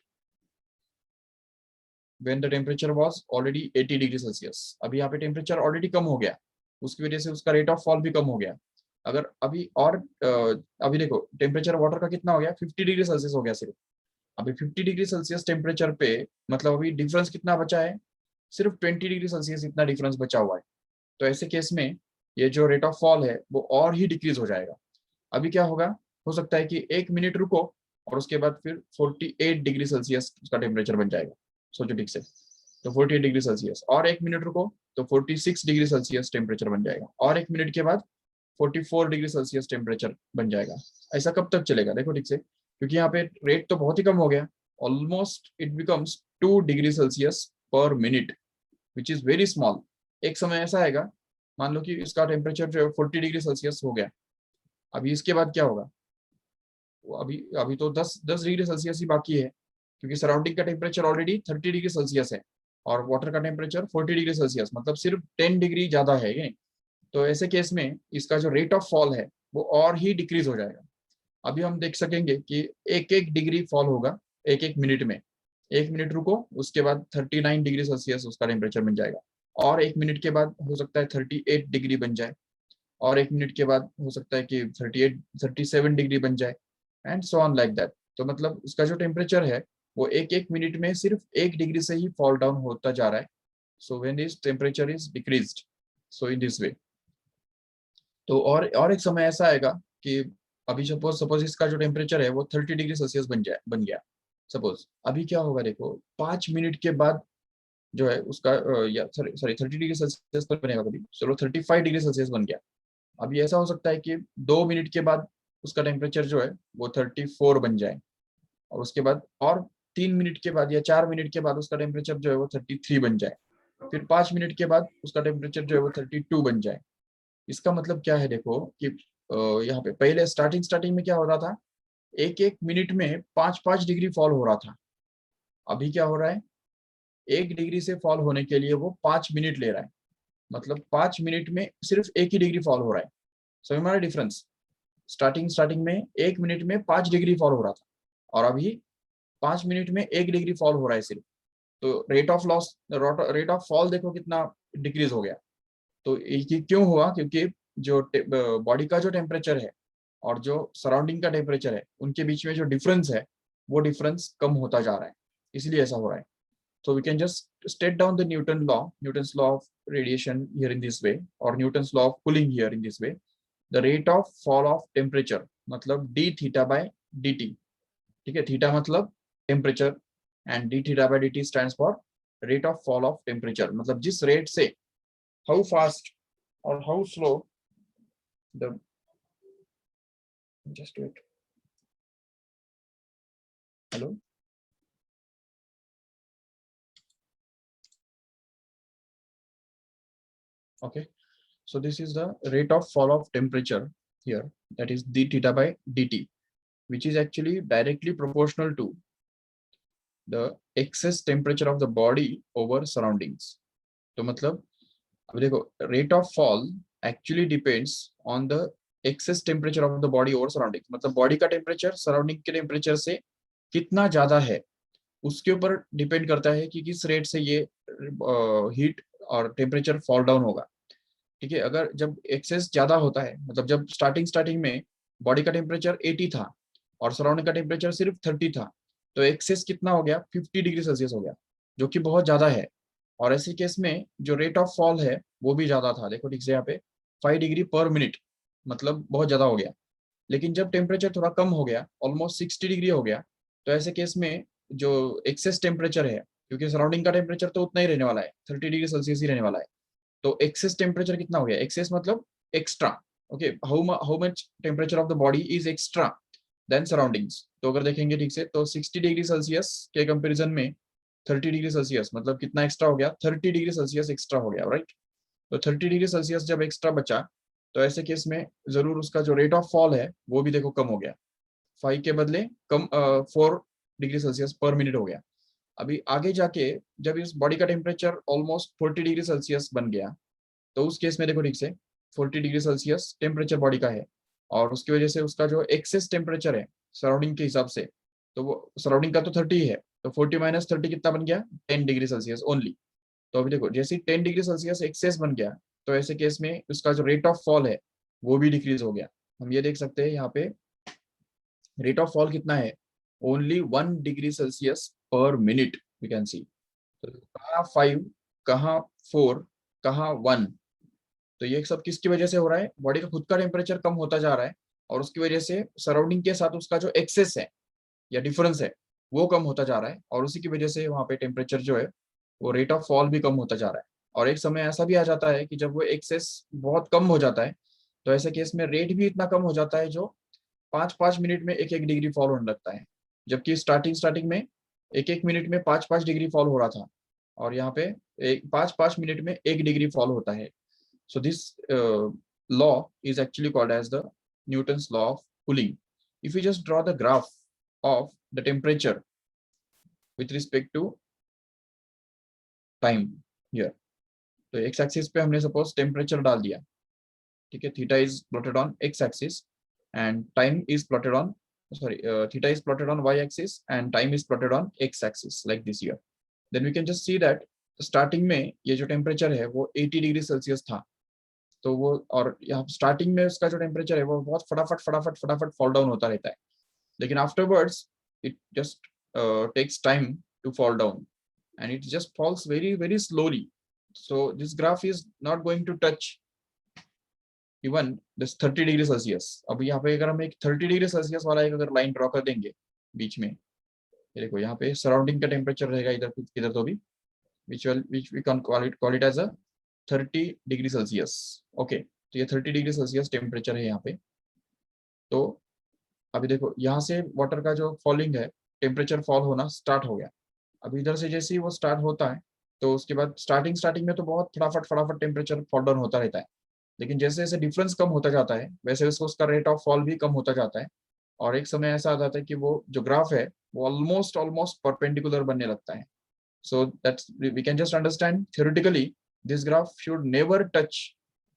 when the temperature was already 80 degree Celsius. अभी यहाँ पे temperature already कम हो गया, उसकी वजह से उसका रेट ऑफ फॉल भी कम हो गया। अगर अभी और अभी देखो टेम्परेचर वाटर का कितना हो गया, 50 डिग्री सेल्सियस हो गया सिर्फ। अभी 50 डिग्री सेल्सियस टेम्परेचर पे मतलब अभी डिफरेंस कितना बचा है, सिर्फ 20 डिग्री सेल्सियस इतना डिफरेंस बचा हुआ है। तो ऐसे केस में ये जो रेट ऑफ फॉल है वो और ही डिक्रीज हो जाएगा। अभी क्या होगा, हो सकता है कि एक मिनट रुको और उसके बाद फिर 48 डिग्री सेल्सियस उसका टेम्परेचर बन जाएगा, सोचो ठीक से। तो 48 डिग्री सेल्सियस और एक मिनट रुको तो 46 डिग्री सेल्सियस टेम्परेचर बन जाएगा। और एक मिनट के बाद 44 डिग्री सेल्सियस टेम्परेचर बन जाएगा। ऐसा कब तक चलेगा, देखो ठीक से, क्योंकि यहाँ पे रेट तो बहुत ही कम हो गया, almost it becomes 2 degree Celsius per minute which is very small. एक समय ऐसा आएगा, मान लो कि इसका टेम्परेचर जो है 40 डिग्री सेल्सियस हो गया। अभी इसके बाद क्या होगा, अभी अभी तो 10 डिग्री सेल्सियस ही बाकी है, क्योंकि सराउंडिंग का टेम्परेचर ऑलरेडी 30 डिग्री सेल्सियस है और वाटर का टेम्परेचर 40 डिग्री सेल्सियस, मतलब सिर्फ 10 डिग्री ज्यादा है ये। तो ऐसे केस में इसका जो रेट ऑफ फॉल है वो और ही डिक्रीज हो जाएगा। अभी हम देख सकेंगे कि एक एक डिग्री फॉल होगा एक एक मिनट में। एक मिनट रुको उसके बाद 39 डिग्री सेल्सियस उसका टेम्परेचर बन जाएगा। और एक मिनट के बाद हो सकता है 38 डिग्री बन जाए। और 1 मिनट के बाद हो सकता है कि 38 37 डिग्री बन जाए, and so on like that. तो मतलब उसका जो टेम्परेचर है वो एक एक मिनट में सिर्फ 1 डिग्री से ही फॉल डाउन होता जा रहा है। So when this temperature is decreased, so in this वे। तो और एक समय ऐसा आएगा कि अभी सपोज सपोज इसका जो टेम्परेचर है वो 30 डिग्री सेल्सियस बन गया सपोज। अभी क्या होगा देखो, 5 मिनट के बाद जो है उसका या सॉरी सॉरी 30 डिग्री सेल्सियस तो बनेगा कभी, चलो 35 डिग्री सेल्सियस बन गया। अभी ऐसा हो सकता है कि 2 मिनट के बाद उसका टेम्परेचर जो है वो 34 बन जाए, और उसके बाद और 3 मिनट के बाद या 4 मिनट के बाद उसका टेम्परेचर जो है वो 33 बन जाए। फिर 5 मिनट के बाद उसका टेम्परेचर जो है वो 32 बन जाए। इसका मतलब क्या है देखो कि यहाँ पे पहले स्टार्टिंग स्टार्टिंग में क्या हो रहा था, एक एक मिनट में 5 5 डिग्री फॉल हो रहा था। अभी क्या हो रहा है, 1 डिग्री से फॉल होने के लिए वो 5 मिनट ले रहा है। मतलब 5 मिनट में सिर्फ 1 ही डिग्री फॉल हो रहा है। समझ में आ रहा है डिफरेंस? स्टार्टिंग स्टार्टिंग में 1 मिनट में 5 डिग्री फॉल हो रहा था, और अभी 5 मिनट में 1 डिग्री फॉल हो रहा है सिर्फ। तो rate of loss, rate of fall देखो कितना डिक्रीज हो गया। तो ये क्यों हुआ? क्योंकि जो बॉडी का जो टेम्परेचर है और जो सराउंडिंग का टेम्परेचर है उनके बीच में जो डिफरेंस है वो डिफरेंस कम होता जा रहा है, इसलिए ऐसा हो रहा है। So we can just state down the Newton's law of radiation here in this way, or Newton's law of cooling here in this way. The rate of fall of temperature मतलब d theta by dt। ठीक है, theta मतलब temperature and d theta by dt stands for rate of fall of temperature। मतलब जिस rate से, how fast or how slow the, just wait, hello, okay, so this is the rate of fall of temperature here, that is d theta by dt, which is actually directly proportional to the excess temperature of the body over surroundings। तो मतलब अब देखो, rate of fall actually depends on the excess temperature of the body over surrounding. मतलब body का temperature surrounding के temperature से कितना ज्यादा है उसके ऊपर डिपेंड करता है कि किस रेट से ये हीट और टेम्परेचर फॉल डाउन होगा। ठीक है, अगर जब एक्सेस ज्यादा होता है, मतलब जब स्टार्टिंग स्टार्टिंग में बॉडी का टेम्परेचर 80 था और सराउंडिंग का टेम्परेचर सिर्फ 30 था, तो एक्सेस कितना हो गया, 50 डिग्री सेल्सियस हो गया, जो कि बहुत ज्यादा है। और ऐसे केस में जो रेट ऑफ फॉल है वो भी ज्यादा था, देखो ठीक से यहाँ पे 5 डिग्री पर मिनट, मतलब बहुत ज्यादा हो गया। लेकिन जब टेम्परेचर थोड़ा कम हो गया, ऑलमोस्ट 60 डिग्री हो गया, तो ऐसे केस में जो एक्सेस टेम्परेचर है, क्योंकि सराउंडिंग का टेम्परेचर तो उतना ही रहने वाला है, 30 डिग्री सेल्सियस ही रहने वाला है, तो एक्सेस टेम्परेचर कितना हो गया, एक्सेस मतलब extra. Okay, how much temperature of the body is extra than surroundings. तो अगर देखेंगे ठीक से, तो 60 डिग्री सेल्सियस के कंपेरिजन में 30 डिग्री सेल्सियस मतलब कितना एक्स्ट्रा हो गया, 30 डिग्री सेल्सियस एक्स्ट्रा हो गया, राइट। तो 30 डिग्री सेल्सियस जब एक्स्ट्रा बचा, तो ऐसे केस में जरूर उसका जो रेट ऑफ फॉल है वो भी देखो कम हो गया, 5 के बदले कम 4 डिग्री सेल्सियस पर मिनट हो गया। अभी आगे जाके जब इस बॉडी का टेम्परेचर ऑलमोस्ट 40 डिग्री सेल्सियस बन गया, तो उस केस में देखो ठीक से 40 डिग्री सेल्सियस टेम्परेचर बॉडी का है, और उसकी वजह से उसका जो एक्सेस टेम्परेचर है सराउंडिंग के हिसाब से, तो वो सराउंडिंग का तो 30 है, तो 40 - 30 कितना बन गया, 10 डिग्री सेल्सियस ओनली। तो अभी देखो, जैसे 10 डिग्री सेल्सियस एक्सेस बन गया, तो ऐसे केस में उसका जो रेट ऑफ फॉल है वो भी डिक्रीज हो गया। हम ये देख सकते हैं यहाँ पे रेट ऑफ फॉल कितना है, only 1 degree Celsius per minute, we can see. तो कहाँ 5, कहाँ 4, कहाँ 1, तो ये सब किसकी वजह से हो रहा है, बॉडी का खुद का टेम्परेचर कम होता जा रहा है, और उसकी वजह से सराउंडिंग के साथ उसका जो एक्सेस है या डिफरेंस है वो कम होता जा रहा है, और उसी की वजह से वहाँ पे टेम्परेचर जो है वो रेट ऑफ फॉल भी कम होता जा रहा है। और एक समय ऐसा भी आ जाता है कि जब वो एक्सेस बहुत कम हो जाता है, तो ऐसे केस में रेट भी इतना कम हो जाता है जो 5 5 मिनट में 1 1 डिग्री फॉल होने लगता है। जबकि स्टार्टिंग स्टार्टिंग में 1 1 मिनट में 5 5 डिग्री फॉल हो रहा था, और यहाँ पे 5 5 मिनट में 1 डिग्री फॉल होता है। So this law is actually called as the Newton's law of cooling. If we just draw the graph of the temperature with respect to time here, तो x axis पे हमने suppose temperature डाल दिया, ठीक है, theta is plotted on x axis and time is plotted on, sorry, theta is plotted on y axis and time is plotted on x axis like this here। Then we can just see that starting में ये जो temperature है वो 80 degree Celsius था, तो वो, और यहाँ स्टार्टिंग में उसका जो टेम्परेचर है वो बहुत फटाफट फटाफट फटाफट फॉल डाउन होता रहता है, लेकिन afterwards it just takes time to fall down and it just falls very very slowly. So this graph is not going to touch even this 30 degree Celsius. अब यहाँ पे अगर हम एक 30 डिग्री सेल्सियस वाला एक अगर लाइन ड्रॉ कर देंगे बीच में, ये देखो यहाँ पे सराउंडिंग का टेम्परेचर रहेगा इधर इधर तो भी, which we can call it as a 30 degree Celsius. Okay, तो ये 30 डिग्री सेल्सियस टेम्परेचर है यहाँ पे. तो अभी देखो यहाँ से वाटर का जो फॉलिंग है, टेम्परेचर फॉल होना स्टार्ट हो गया. अब इधर से जैसे ही वो स्टार्ट होता है तो उसके बाद स्टार्टिंग में तो बहुत फटाफट फटाफट टेम्परेचर फॉल डाउन होता रहता है, लेकिन जैसे जैसे डिफरेंस कम होता जाता है वैसे वैसे उसका रेट ऑफ फॉल भी कम होता जाता है. और एक समय ऐसा आ जाता है कि वो जो ग्राफ है वो ऑलमोस्ट ऑलमोस्ट परपेंडिकुलर बनने लगता है. So that's we can just understand theoretically this graph should never touch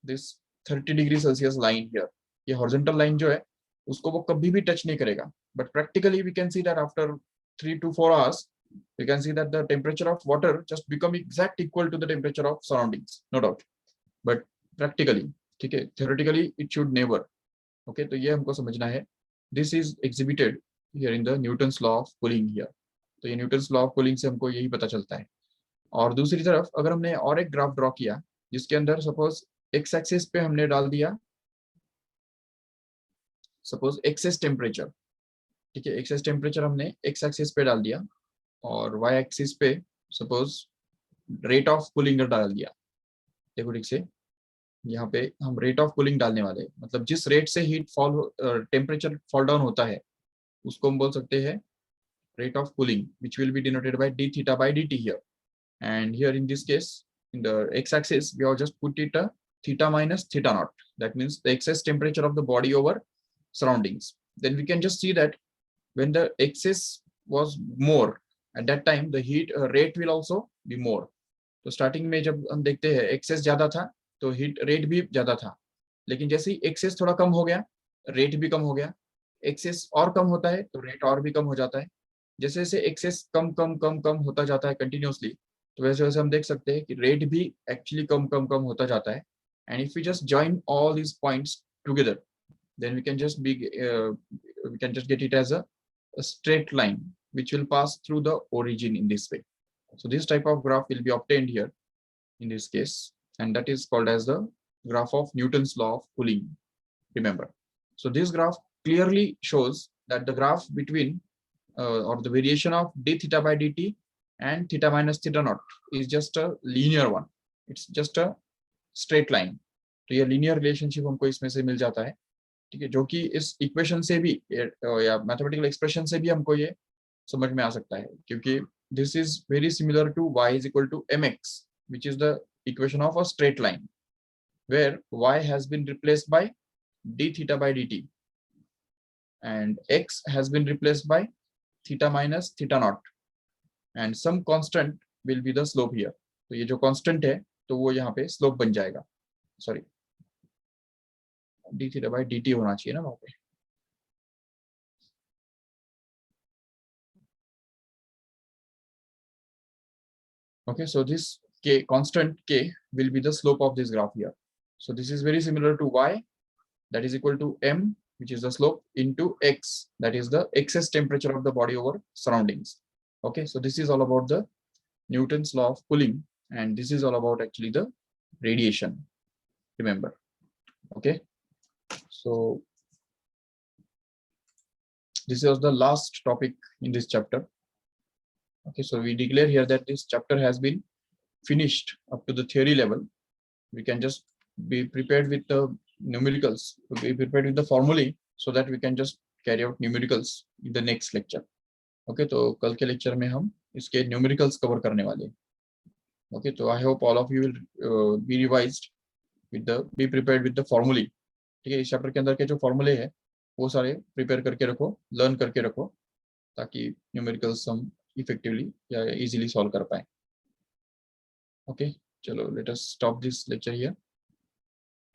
this 30 degree Celsius line here. ये हॉरिजॉन्टल लाइन जो है उसको वो कभी भी टच नहीं करेगा. But practically we can see that after 3 to 4 hours we can see that the temperature of water just become exact equal to the temperature of surroundings, no doubt. But practically, ठीक है, theoretically it should never. Okay, तो ये हमको समझना है. This is exhibited here in the Newton's law of cooling here. तो ये Newton's law of cooling से हमको यही पता चलता है. और दूसरी तरफ अगर हमने और एक ग्राफ ड्रॉ किया जिसके अंदर सपोज एक्स एक्सिस पे हमने डाल दिया सपोज एक्सेस टेम्परेचर, ठीक है, एक्सेस टेम्परेचर हमने एक्स एक्सिस पे डाल दिया और वाई एक्सिस पे सपोज रेट ऑफ कूलिंग डाल दिया. देखो ठीक से यहाँ पे हम रेट ऑफ कूलिंग डालने वाले हैं, मतलब जिस रेट से heat fall temperature fall down होता है उसको हम बोल सकते हैं rate of cooling, which will be denoted by d theta by dt here. And here in this case, in the x-axis, we have just put it a theta minus theta naught. That means the excess temperature of the body over surroundings. Then we can just see that when the excess was more, at that time the heat rate will also be more. तो starting में जब हम देखते हैं access ज्यादा था तो heat rate भी ज्यादा था, लेकिन जैसे ही एक्सेस थोड़ा कम हो गया रेट भी कम हो गया. एक्सेस और कम होता है तो रेट और भी कम हो जाता है. जैसे जैसे एक्सेस कम कम कम कम होता जाता है कंटिन्यूसली, तो वैसे वैसे हम देख सकते हैं कि रेट भी एक्चुअली कम कम कम होता जाता है. And if you just join all these points together then we can just get it as a straight line which will pass through the origin in this way. So this type of graph will be obtained here in this case, and that is called as the graph of Newton's law of cooling, remember. So this graph clearly shows that the graph between or the variation of d theta by dt and theta minus theta naught is just a linear one. It's just a straight line. तो ये linear relationship हमको इसमें से मिल जाता है, ठीक है, जो कि इस इक्वेशन से भी या मैथमेटिकल एक्सप्रेशन से भी हमको ये समझ में आ सकता है, क्योंकि this is very similar to y is equal to mx, which is the equation of a straight line where y has been replaced by d theta by dt and x has been replaced by theta minus theta naught and some constant will be the slope here. तो ये जो constant है तो वो यहाँ पे slope बन जाएगा. Sorry, d theta by dt होना चाहिए ना वहाँ पे. Okay, so this k constant k will be the slope of this graph here. So this is very similar to y, that is equal to m, which is the slope, into x, that is the excess temperature of the body over surroundings. Okay, so this is all about the Newton's law of cooling, and this is all about actually the radiation, remember. Okay, so this was the last topic in this chapter. Okay, so we declare here that this chapter has been finished up to the theory level. We can just be prepared with the numericals, be prepared with the formulae, so that we can just carry out numericals in the next lecture. Okay, तो कल के lecture में हम इसके numericals cover करने वाले हैं. Okay, तो I hope all of you will be revised with the be prepared with the formulae. ठीक है, इस चैप्टर के अंदर के जो फॉर्मूले हैं वो सारे प्रिपेयर करके रखो, लर्न करके रखो, ताकि न्यूमेरिकल्स हम इफेक्टिवली या इजीली सॉल्व कर पाए. ओके, चलो let us stop this lecture here.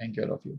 Thank you all of you.